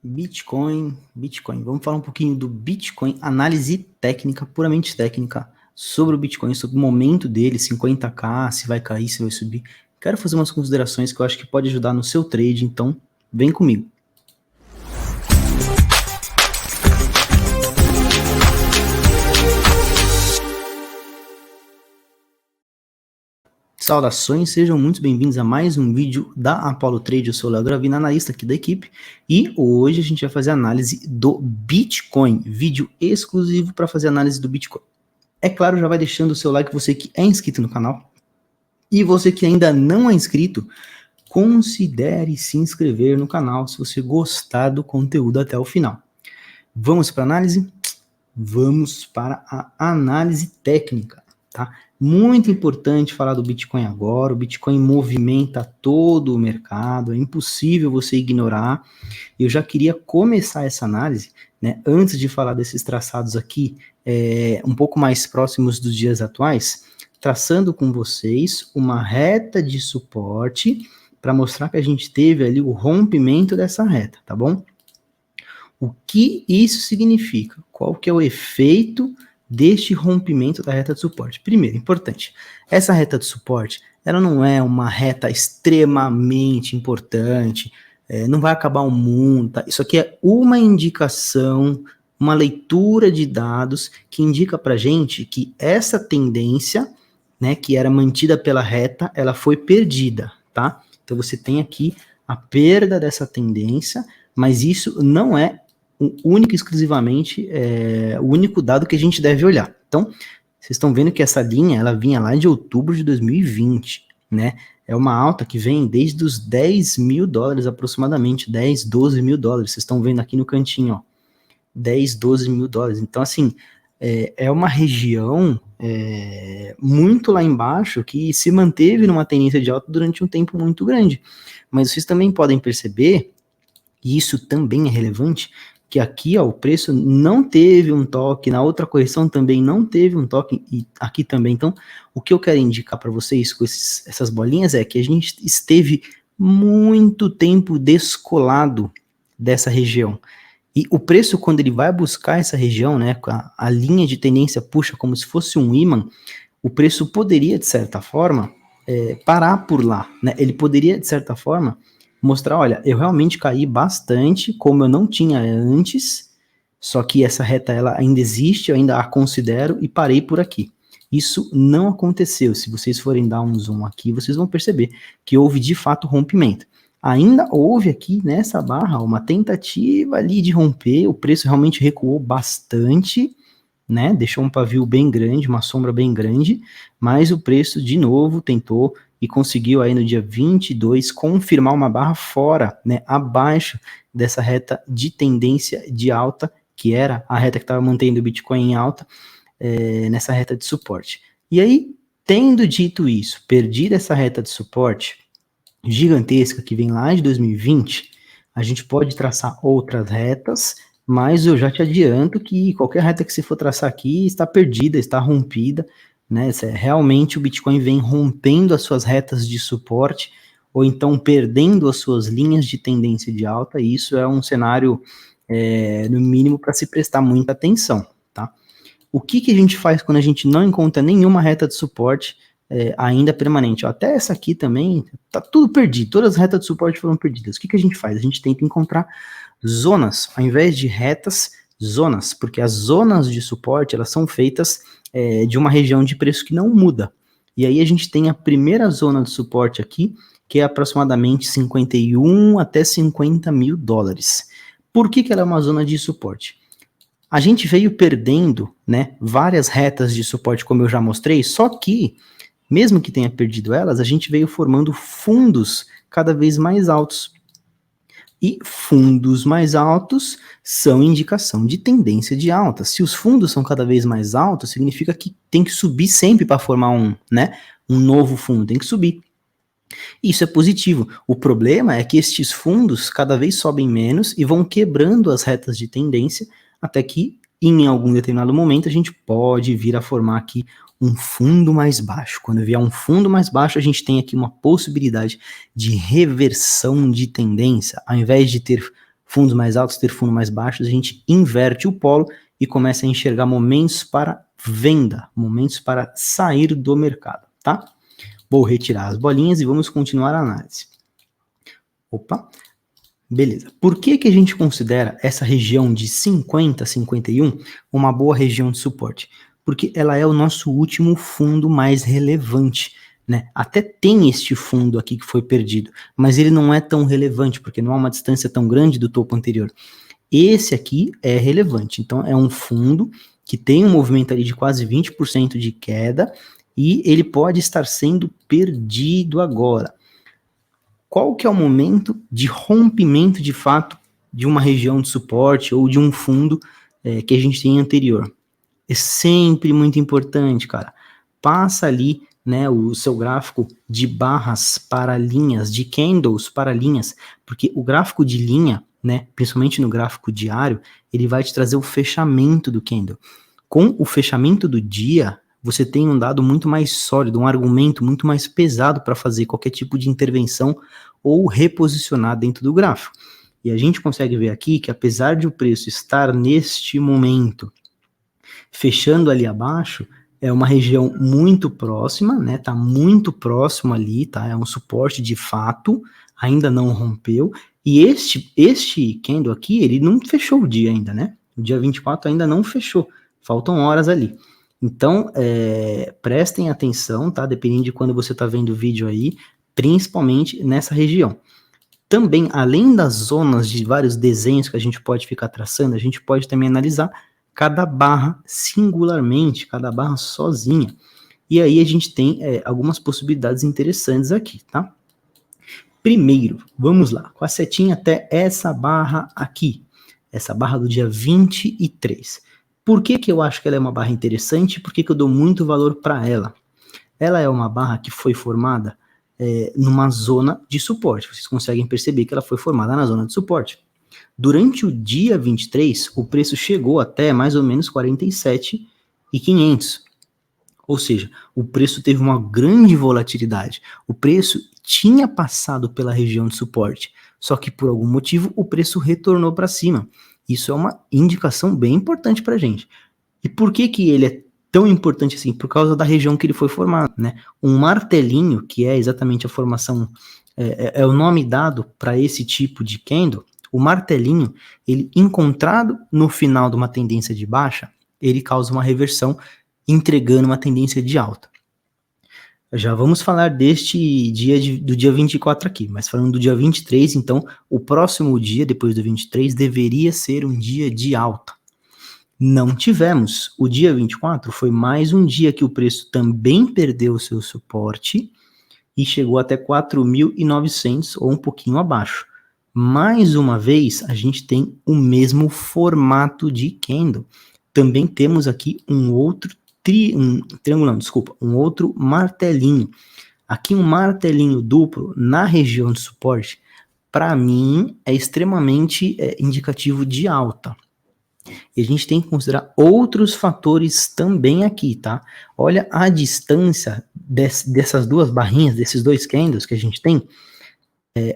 Bitcoin. Vamos falar um pouquinho do Bitcoin, análise técnica, puramente técnica, sobre o Bitcoin, sobre o momento dele, 50k, se vai cair, se vai subir. Quero fazer umas considerações que eu acho que pode ajudar no seu trade, então vem comigo. Saudações, sejam muito bem-vindos a mais um vídeo da Apollo Trade. Eu sou o Léo Gravina, analista aqui da equipe, e hoje a gente vai fazer análise do Bitcoin, vídeo exclusivo para fazer análise do Bitcoin. É claro, já vai deixando o seu like, você que é inscrito no canal, e você que ainda não é inscrito, considere se inscrever no canal se você gostar do conteúdo até o final. Vamos para a análise? Vamos para a análise técnica, tá? Muito importante falar do Bitcoin agora. O Bitcoin movimenta todo o mercado, é impossível você ignorar. Eu já queria começar essa análise, né, antes de falar desses traçados aqui, um pouco mais próximos dos dias atuais, traçando com vocês uma reta de suporte para mostrar que a gente teve ali o rompimento dessa reta, tá bom? O que isso significa? Qual que é o efeito deste rompimento da reta de suporte? Primeiro, importante, essa reta de suporte, ela não é uma reta extremamente importante, não vai acabar o mundo, tá? Isso aqui é uma indicação, uma leitura de dados que indica pra gente que essa tendência, né, que era mantida pela reta, ela foi perdida, tá? Então você tem aqui a perda dessa tendência, mas isso não é único e exclusivamente o único dado que a gente deve olhar. Então, vocês estão vendo que essa linha, ela vinha lá de outubro de 2020, né? É uma alta que vem desde os 10 mil dólares aproximadamente, 10, 12 mil dólares. Vocês estão vendo aqui no cantinho, ó, 10, 12 mil dólares. Então, assim, é uma região muito lá embaixo que se manteve numa tendência de alta durante um tempo muito grande. Mas vocês também podem perceber, e isso também é relevante, que aqui, ó, o preço não teve um toque, na outra correção também não teve um toque, e aqui também. Então, o que eu quero indicar para vocês com essas bolinhas é que a gente esteve muito tempo descolado dessa região. E o preço, quando ele vai buscar essa região, né, a linha de tendência puxa como se fosse um ímã, o preço poderia, de certa forma, parar por lá, né? Ele poderia, de certa forma, mostrar, olha, eu realmente caí bastante, como eu não tinha antes, só que essa reta ela ainda existe, eu ainda a considero e parei por aqui. Isso não aconteceu. Se vocês forem dar um zoom aqui, vocês vão perceber que houve de fato rompimento. Ainda houve aqui nessa barra uma tentativa ali de romper, o preço realmente recuou bastante, né? Deixou um pavio bem grande, uma sombra bem grande, mas o preço de novo tentou e conseguiu aí no dia 22 confirmar uma barra fora, né, abaixo dessa reta de tendência de alta, que era a reta que estava mantendo o Bitcoin em alta, nessa reta de suporte. E aí, tendo dito isso, perdido essa reta de suporte gigantesca que vem lá de 2020, a gente pode traçar outras retas, mas eu já te adianto que qualquer reta que você for traçar aqui está perdida, está rompida, né? Realmente o Bitcoin vem rompendo as suas retas de suporte, ou então perdendo as suas linhas de tendência de alta, e isso é um cenário, no mínimo, para se prestar muita atenção, tá? O que a gente faz quando a gente não encontra nenhuma reta de suporte ainda permanente? Ó, até essa aqui também, tá tudo perdido, todas as retas de suporte foram perdidas. O que a gente faz? A gente tenta encontrar zonas, ao invés de retas, zonas, porque as zonas de suporte, elas são feitas de uma região de preço que não muda. E aí a gente tem a primeira zona de suporte aqui, que é aproximadamente 51 até 50 mil dólares. Por que ela é uma zona de suporte? A gente veio perdendo, né, várias retas de suporte, como eu já mostrei, só que, mesmo que tenha perdido elas, a gente veio formando fundos cada vez mais altos. E fundos mais altos são indicação de tendência de alta. Se os fundos são cada vez mais altos, significa que tem que subir sempre para formar um novo fundo, tem que subir. Isso é positivo. O problema é que estes fundos cada vez sobem menos e vão quebrando as retas de tendência até que, em algum determinado momento, a gente pode vir a formar aqui um fundo mais baixo. Quando vier um fundo mais baixo, a gente tem aqui uma possibilidade de reversão de tendência. Ao invés de ter fundos mais altos, ter fundos mais baixos, a gente inverte o polo e começa a enxergar momentos para venda, momentos para sair do mercado, tá? Vou retirar as bolinhas e vamos continuar a análise. Opa, beleza. Por que que a gente considera essa região de 50 a 51 uma boa região de suporte? Porque ela é o nosso último fundo mais relevante, né? Até tem este fundo aqui que foi perdido, mas ele não é tão relevante, porque não há uma distância tão grande do topo anterior. Esse aqui é relevante, então é um fundo que tem um movimento ali de quase 20% de queda e ele pode estar sendo perdido agora. Qual que é o momento de rompimento de fato de uma região de suporte ou de um fundo que a gente tem anterior? É sempre muito importante, cara. Passa ali, né, o seu gráfico de barras para linhas, de candles para linhas, porque o gráfico de linha, né, principalmente no gráfico diário, ele vai te trazer o fechamento do candle. Com o fechamento do dia, você tem um dado muito mais sólido, um argumento muito mais pesado para fazer qualquer tipo de intervenção ou reposicionar dentro do gráfico. E a gente consegue ver aqui que apesar de o preço estar neste momento fechando ali abaixo, é uma região muito próxima, né? Tá muito próximo ali, tá? É um suporte de fato, ainda não rompeu. E este candle aqui, ele não fechou o dia ainda, né? O dia 24 ainda não fechou. Faltam horas ali. Então, prestem atenção, tá? Dependendo de quando você tá vendo o vídeo aí, principalmente nessa região. Também, além das zonas de vários desenhos que a gente pode ficar traçando, a gente pode também analisar cada barra singularmente, cada barra sozinha. E aí a gente tem algumas possibilidades interessantes aqui, tá? Primeiro, vamos lá, com a setinha até essa barra aqui, essa barra do dia 23. Por que que eu acho que ela é uma barra interessante? Por que que eu dou muito valor para ela? Ela é uma barra que foi formada numa zona de suporte. Vocês conseguem perceber que ela foi formada na zona de suporte. Durante o dia 23, o preço chegou até mais ou menos 47.500. Ou seja, o preço teve uma grande volatilidade. O preço tinha passado pela região de suporte, só que por algum motivo o preço retornou para cima. Isso é uma indicação bem importante para a gente. E por que que ele é tão importante assim? Por causa da região que ele foi formado, né? Um martelinho, que é exatamente a formação, é o nome dado para esse tipo de candle. O martelinho, ele encontrado no final de uma tendência de baixa, ele causa uma reversão, entregando uma tendência de alta. Já vamos falar deste dia do dia 24 aqui, mas falando do dia 23, então, o próximo dia, depois do 23, deveria ser um dia de alta. Não tivemos. O dia 24 foi mais um dia que o preço também perdeu o seu suporte e chegou até 4.900 ou um pouquinho abaixo. Mais uma vez, a gente tem o mesmo formato de candle. Também temos aqui um outro um outro martelinho. Aqui um martelinho duplo na região de suporte, para mim, é extremamente indicativo de alta. E a gente tem que considerar outros fatores também aqui, tá? Olha a distância dessas duas barrinhas, desses dois candles que a gente tem,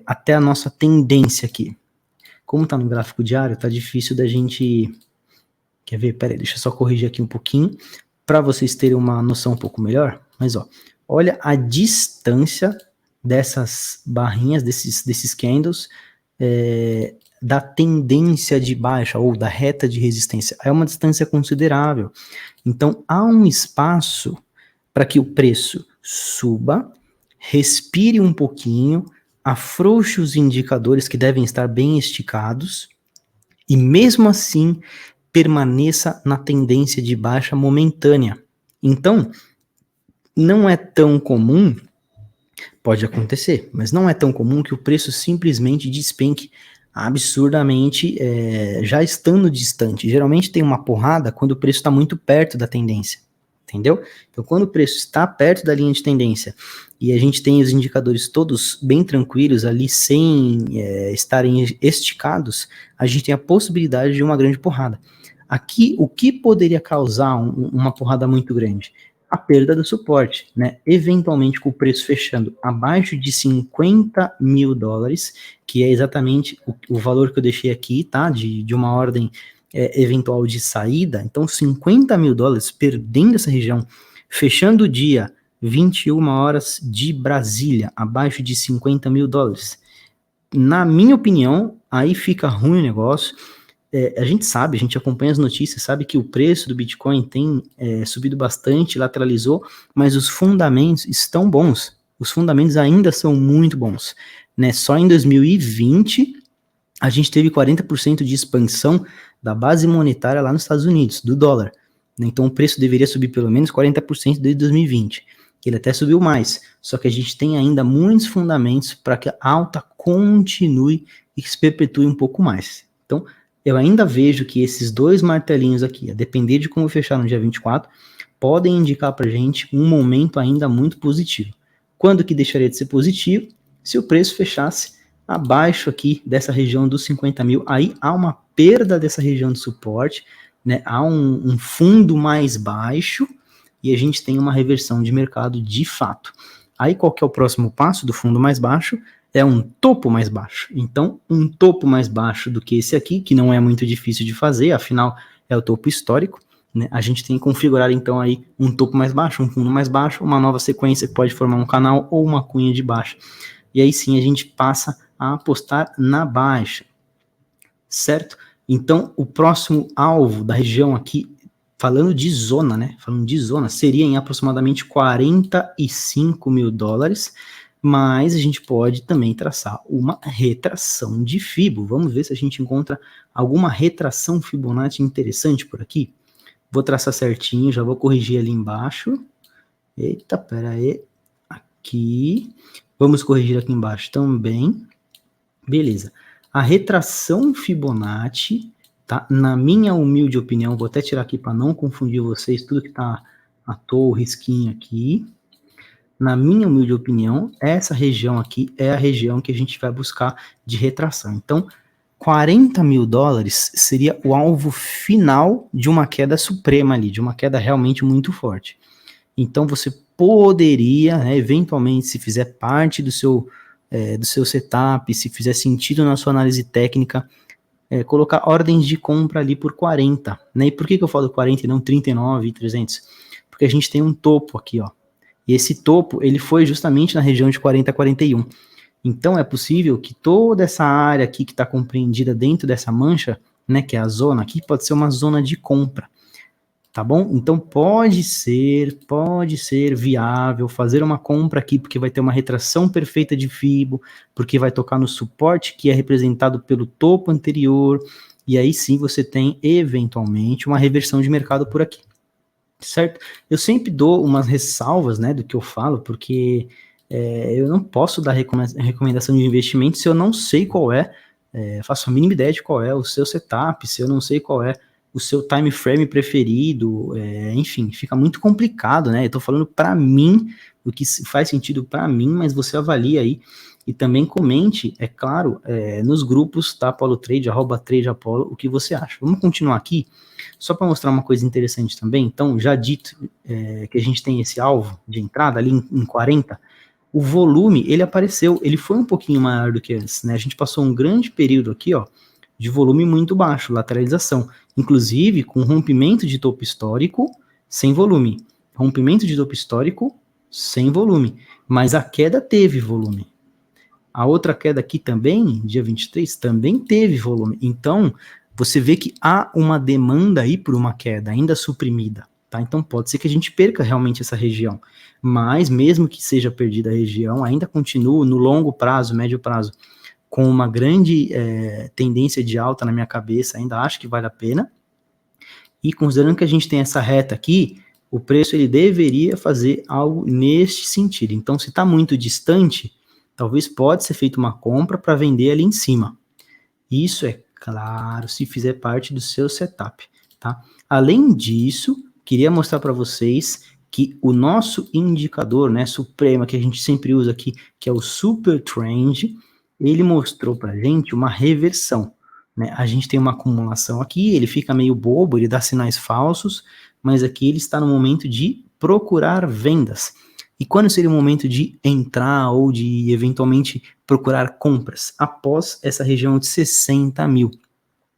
até a nossa tendência aqui. Como tá no gráfico diário, tá difícil da gente... Quer ver? Pera aí, deixa eu só corrigir aqui um pouquinho, para vocês terem uma noção um pouco melhor. Mas, ó, olha a distância dessas barrinhas, desses candles, da tendência de baixa, ou da reta de resistência. É uma distância considerável. Então, há um espaço para que o preço suba, respire um pouquinho, afrouxe os indicadores que devem estar bem esticados, e mesmo assim permaneça na tendência de baixa momentânea. Então, não é tão comum, pode acontecer, mas não é tão comum que o preço simplesmente despenque absurdamente, já estando distante. Geralmente tem uma porrada quando o preço está muito perto da tendência, entendeu? Então, quando o preço está perto da linha de tendência e a gente tem os indicadores todos bem tranquilos ali, sem estarem esticados, a gente tem a possibilidade de uma grande porrada. Aqui, o que poderia causar uma porrada muito grande? a perda do suporte, né? Eventualmente com o preço fechando abaixo de 50 mil dólares, que é exatamente o valor que eu deixei aqui, tá? De uma ordem eventual de saída. Então, 50 mil dólares perdendo essa região, fechando o dia 21 horas de Brasília, abaixo de 50 mil dólares. Na minha opinião, aí fica ruim o negócio. A gente sabe, a gente acompanha as notícias, sabe que o preço do Bitcoin tem subido bastante, lateralizou, mas os fundamentos estão bons. Os fundamentos ainda são muito bons, né? Só em 2020 a gente teve 40% de expansão da base monetária lá nos Estados Unidos, do dólar. Então o preço deveria subir pelo menos 40% desde 2020. Ele até subiu mais, só que a gente tem ainda muitos fundamentos para que a alta continue e se perpetue um pouco mais. Então, eu ainda vejo que esses dois martelinhos aqui, a depender de como fechar no dia 24, podem indicar para a gente um momento ainda muito positivo. Quando que deixaria de ser positivo? Se o preço fechasse abaixo aqui dessa região dos 50 mil, aí há uma perda dessa região de suporte, né? Há um fundo mais baixo e a gente tem uma reversão de mercado de fato. Aí qual que é o próximo passo do fundo mais baixo? É um topo mais baixo. Então, um topo mais baixo do que esse aqui, que não é muito difícil de fazer, afinal é o topo histórico, né? A gente tem que configurar então aí um topo mais baixo, um fundo mais baixo, uma nova sequência que pode formar um canal ou uma cunha de baixa. E aí sim a gente passa a apostar na baixa, certo? Então, o próximo alvo da região aqui, falando de zona, né? Falando de zona, seria em aproximadamente 45 mil dólares, mas a gente pode também traçar uma retração de Fibo. Vamos ver se a gente encontra alguma retração Fibonacci interessante por aqui. Vou traçar certinho, já vou corrigir ali embaixo. Eita, pera aí. Aqui. Vamos corrigir aqui embaixo também. Beleza. A retração Fibonacci, tá? Na minha humilde opinião, vou até tirar aqui para não confundir vocês, tudo que tá à toa, o risquinho aqui. Na minha humilde opinião, essa região aqui é a região que a gente vai buscar de retração. Então, 40 mil dólares seria o alvo final de uma queda suprema ali, de uma queda realmente muito forte. Então, você poderia, né, eventualmente, se fizer parte do seu setup, se fizer sentido na sua análise técnica, colocar ordens de compra ali por 40, né? E por que eu falo 40 e não 39 e 300? Porque a gente tem um topo aqui, ó. E esse topo, ele foi justamente na região de 40 a 41. Então, é possível que toda essa área aqui que está compreendida dentro dessa mancha, né, que é a zona aqui, pode ser uma zona de compra. Tá bom? Então pode ser viável fazer uma compra aqui, porque vai ter uma retração perfeita de Fibo, porque vai tocar no suporte que é representado pelo topo anterior, e aí sim você tem eventualmente uma reversão de mercado por aqui, certo? Eu sempre dou umas ressalvas, né, do que eu falo, porque eu não posso dar recomendação de investimento se eu não sei qual faço a mínima ideia de qual é o seu setup, se eu não sei qual é o seu time frame preferido, enfim, fica muito complicado, né? Eu tô falando para mim, o que faz sentido para mim, mas você avalia aí e também comente, é claro, nos grupos, tá, Apollo Trade, @tradeapollo, o que você acha. Vamos continuar aqui, só para mostrar uma coisa interessante também. Então, já dito que a gente tem esse alvo de entrada ali em 40, o volume, ele apareceu, ele foi um pouquinho maior do que antes, né? A gente passou um grande período aqui, ó, de volume muito baixo, lateralização, inclusive com rompimento de topo histórico sem volume, rompimento de topo histórico sem volume, mas a queda teve volume. A outra queda aqui também, dia 23, também teve volume. Então, você vê que há uma demanda aí por uma queda ainda suprimida, tá? Então, pode ser que a gente perca realmente essa região, mas mesmo que seja perdida a região, ainda continua no longo prazo, médio prazo, com uma grande tendência de alta na minha cabeça, ainda acho que vale a pena. E considerando que a gente tem essa reta aqui, o preço ele deveria fazer algo neste sentido. Então, se está muito distante, talvez pode ser feita uma compra para vender ali em cima. Isso é claro, se fizer parte do seu setup, tá? Além disso, queria mostrar para vocês que o nosso indicador, né, supremo, que a gente sempre usa aqui, que é o Super Trend, ele mostrou para a gente uma reversão, né? A gente tem uma acumulação aqui, ele fica meio bobo, ele dá sinais falsos, mas aqui ele está no momento de procurar vendas. E quando seria o momento de entrar ou de eventualmente procurar compras? Após essa região de 60 mil.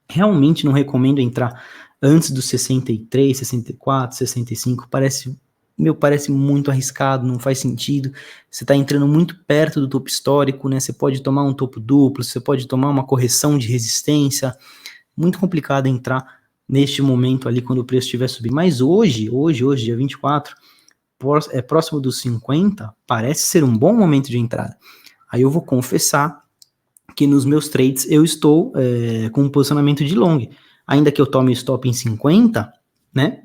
Realmente não recomendo entrar antes dos 63, 64, 65, parece muito arriscado, não faz sentido. Você está entrando muito perto do topo histórico, né? Você pode tomar um topo duplo, você pode tomar uma correção de resistência. Muito complicado entrar neste momento ali quando o preço estiver subindo. Mas hoje, dia 24, próximo dos 50, parece ser um bom momento de entrada. Aí eu vou confessar que nos meus trades eu estou com um posicionamento de long. Ainda que eu tome stop em 50, né?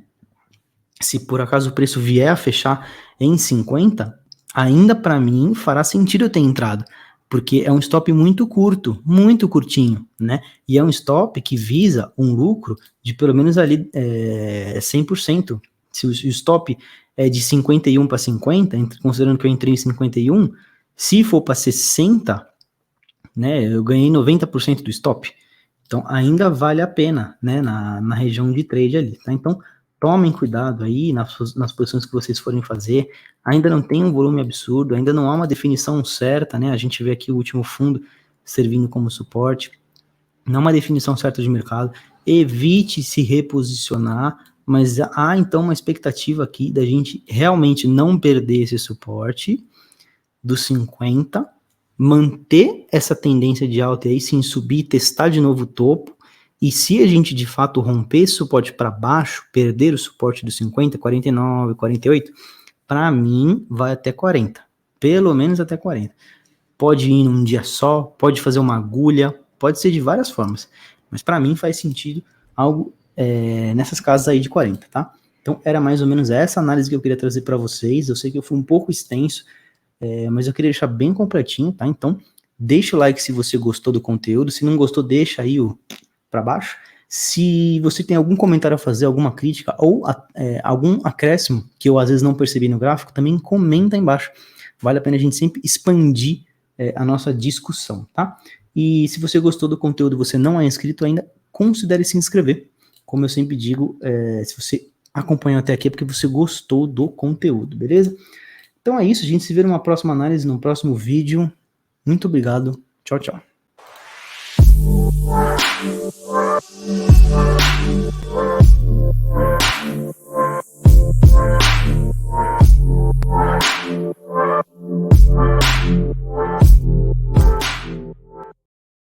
Se por acaso o preço vier a fechar em 50, ainda para mim fará sentido eu ter entrado, porque é um stop muito curto, muito curtinho, né? E é um stop que visa um lucro de pelo menos ali 100%. Se o stop é de 51 para 50, considerando que eu entrei em 51, se for para 60, né, eu ganhei 90% do stop. Então, ainda vale a pena, né, na região de trade ali, tá? Então, tomem cuidado aí nas posições que vocês forem fazer. Ainda não tem um volume absurdo, ainda não há uma definição certa, né? A gente vê aqui o último fundo servindo como suporte. Não há uma definição certa de mercado. Evite se reposicionar, mas há, então, uma expectativa aqui da gente realmente não perder esse suporte dos 50, manter essa tendência de alta aí, sim, subir, testar de novo o topo, e se a gente de fato romper esse suporte para baixo, perder o suporte dos 50, 49, 48, para mim vai até 40, pelo menos até 40. Pode ir num dia só, pode fazer uma agulha, pode ser de várias formas, mas para mim faz sentido algo nessas casas aí de 40, tá? Então era mais ou menos essa análise que eu queria trazer para vocês. Eu sei que eu fui um pouco extenso, mas eu queria deixar bem completinho, tá? Então, deixa o like se você gostou do conteúdo. Se não gostou, deixa aí para baixo. Se você tem algum comentário a fazer, alguma crítica ou algum acréscimo que eu às vezes não percebi no gráfico, também comenta aí embaixo. Vale a pena a gente sempre expandir a nossa discussão, tá? E se você gostou do conteúdo e você não é inscrito ainda, considere se inscrever. Como eu sempre digo, se você acompanhou até aqui é porque você gostou do conteúdo, beleza? Então é isso, a gente se vê numa próxima análise, num próximo vídeo. Muito obrigado. Tchau, tchau.